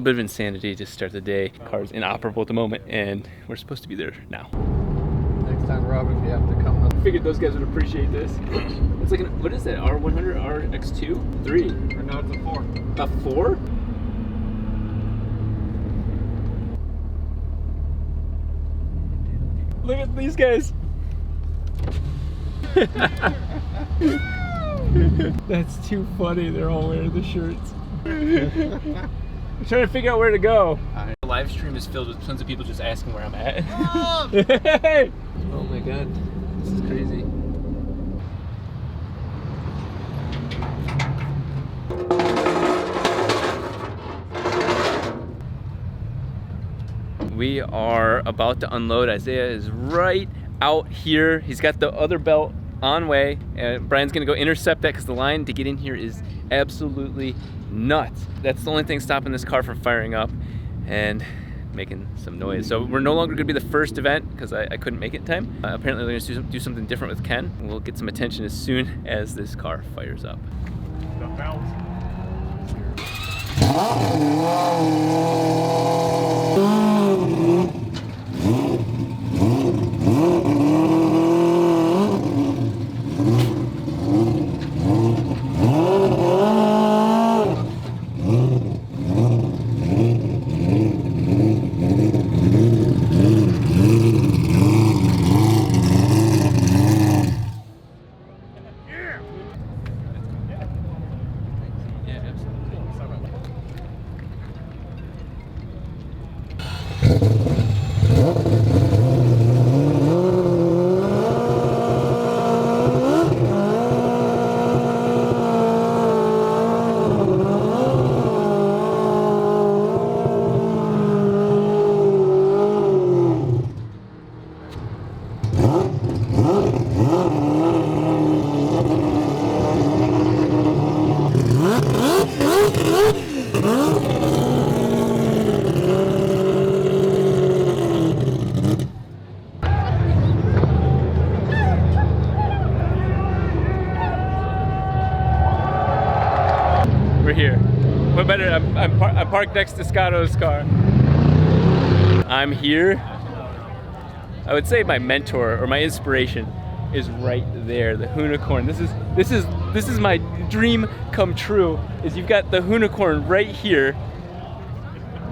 little bit of insanity to start the day. Car's inoperable at the moment, and we're supposed to be there now. Next time, Robin, you have to come with. I figured those guys would appreciate this. It's like, what is that, R100, RX-2? 3? Or no, it's a 4. A 4? Look at these guys. That's too funny. They're all wearing the shirts. I'm trying to figure out where to go. The live stream is filled with tons of people just asking where I'm at. Oh my god, this is crazy. We are about to unload. Isaiah is right out here. He's got the other belt on way, and Brian's gonna go intercept that because the line to get in here is absolutely nuts. That's the only thing stopping this car from firing up and making some noise. So we're no longer gonna be the first event because I couldn't make it in time. Apparently they're gonna do something different with Ken. We'll get some attention as soon as this car fires up. The belt. We're here. What better? I'm parked next to Scotto's car. I'm here. I would say my mentor or my inspiration is right there, the Hoonicorn. This is my dream come true. Is you've got the Hoonicorn right here,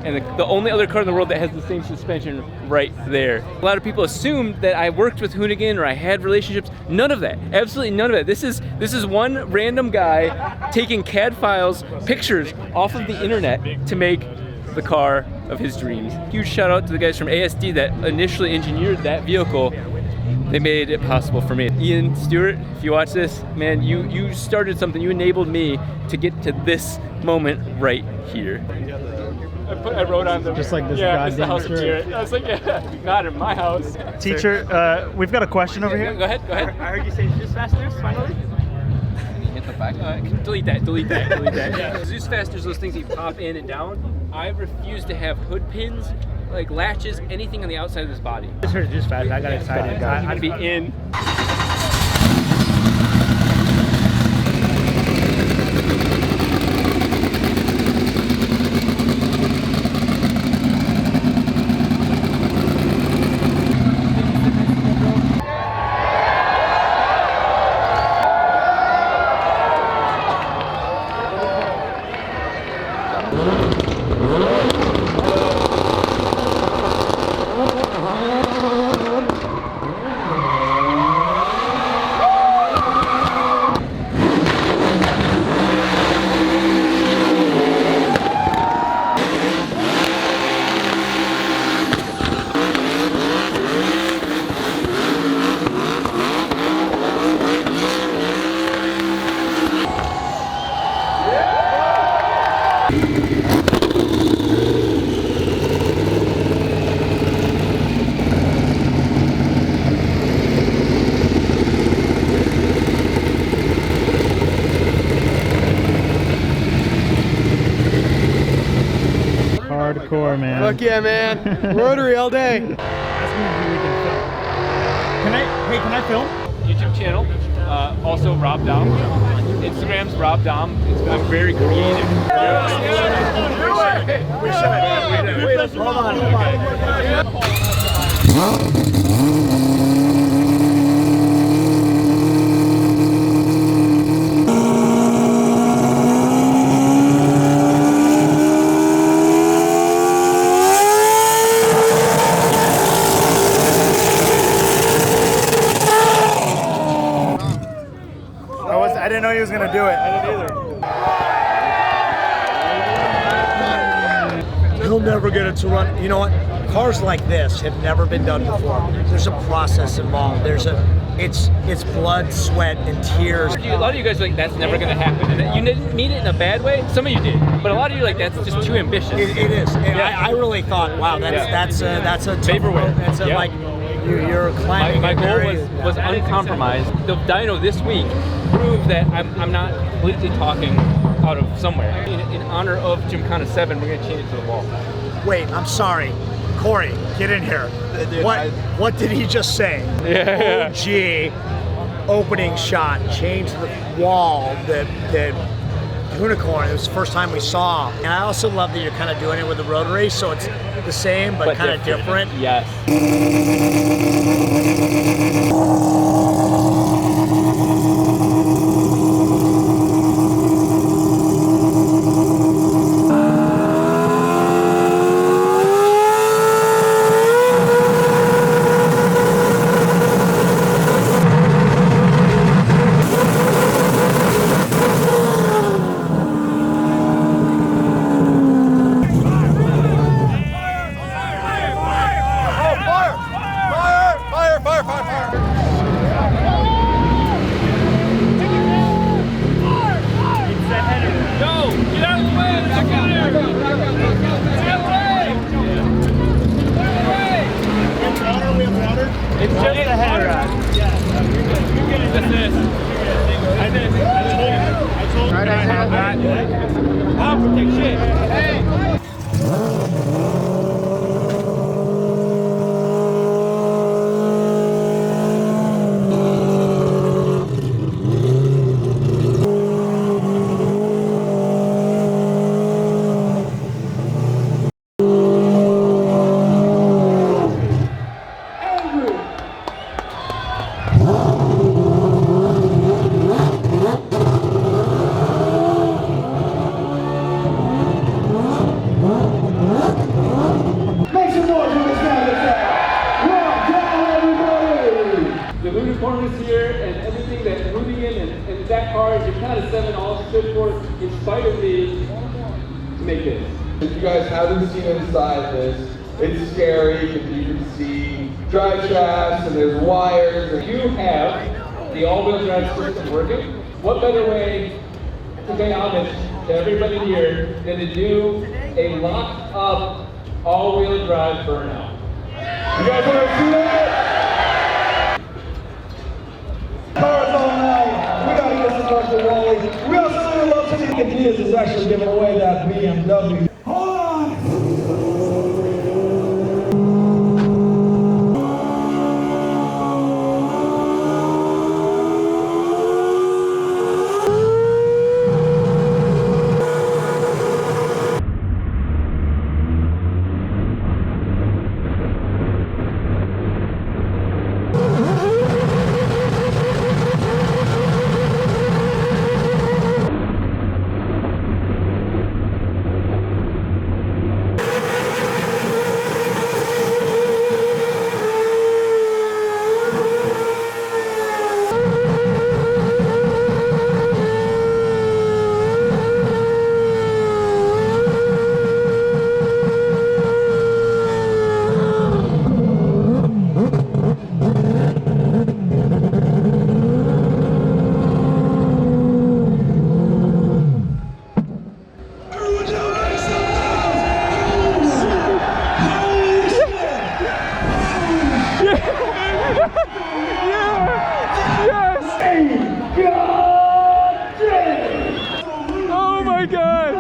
and the only other car in the world that has the same suspension right there. A lot of people assumed that I worked with Hoonigan or I had relationships. None of that. Absolutely none of that. This is one random guy taking CAD files, pictures off of the internet to make the car of his dreams. Huge shout out to the guys from ASD that initially engineered that vehicle. They made it possible for me. Ian Stewart, if you watch this, man, you started something. You enabled me to get to this moment right here. I wrote on the Just like this it's the goddamn house of shirt. Jarrett. I was like, yeah, not in my house. Teacher, we've got a question over here. Go ahead. I heard you say Zeus Fasters, finally. Hit the back. Delete that. Yeah. Zeus Fasters, those things you pop in and down. I refuse to have hood pins, like latches, anything on the outside of this body. I just heard Zeus Fasters. I got excited. I'd be in. Hardcore, man. Fuck yeah, man. Rotary all day. Can I film? YouTube channel, also Rob Dahm. Instagram's Rob Dahm. I'm very creative. Wait, hold on. I didn't know he was gonna do it. I didn't either. He'll never get it to run. You know what? Cars like this have never been done before. There's a process involved. It's blood, sweat, and tears. A lot of you guys are like, that's never gonna happen. And you didn't mean it in a bad way. Some of you did, but a lot of you are like, that's just too ambitious. It is. And Yeah. I really thought, wow, that's a Vaporware. That's a, Yeah. like you're climbing. My a goal very- was uncompromised. The dyno this week proved that I'm not completely talking out of somewhere. In honor of Gymkhana 7, we're gonna change it to the wall. Wait, I'm sorry, Corey, get in here. What did he just say? Yeah. OG opening shot, change the wall, the unicorn. It was the first time we saw. And I also love that you're kind of doing it with the rotary, so it's the same but kind of different. Yes. It's just a header rod. I'll protect shit. The unicorn is here, and everything that Rudigan and that car, Gymkhana 7 all stood for, inspired me to make this. If you guys haven't seen inside this, it's scary. You can see drive shafts and there's wires. And You have the all-wheel drive system working. What better way to pay homage to everybody here than to do a locked-up all-wheel drive burnout? you guys want to see that? Cars all night. We gotta get some Russell Wally. We also really love to see Diaz is actually giving away that BMW. Hold on. Oh my god!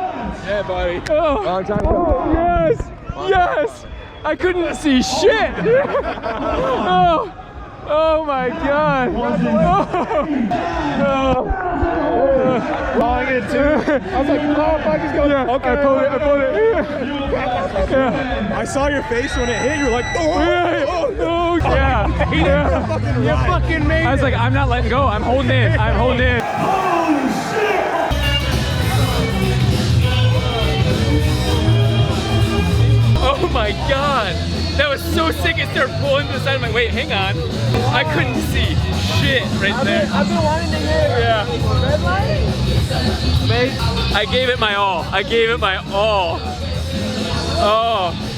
Yeah, buddy. Oh, Long time coming. yes! Yes! I couldn't see shit! Oh my god! Oh. too. I was like, oh, fuck, he's going. Okay. I pulled it. Yeah. I saw your face when it hit. You were like, oh, Yeah. You fucking made it. I was like, I'm not letting go. I'm holding in. Oh my god! That was so sick, it started pulling to the side of my... Wait, hang on. I couldn't see shit right there. I've been wanting to hear. Yeah. Red light? I gave it my all. Oh.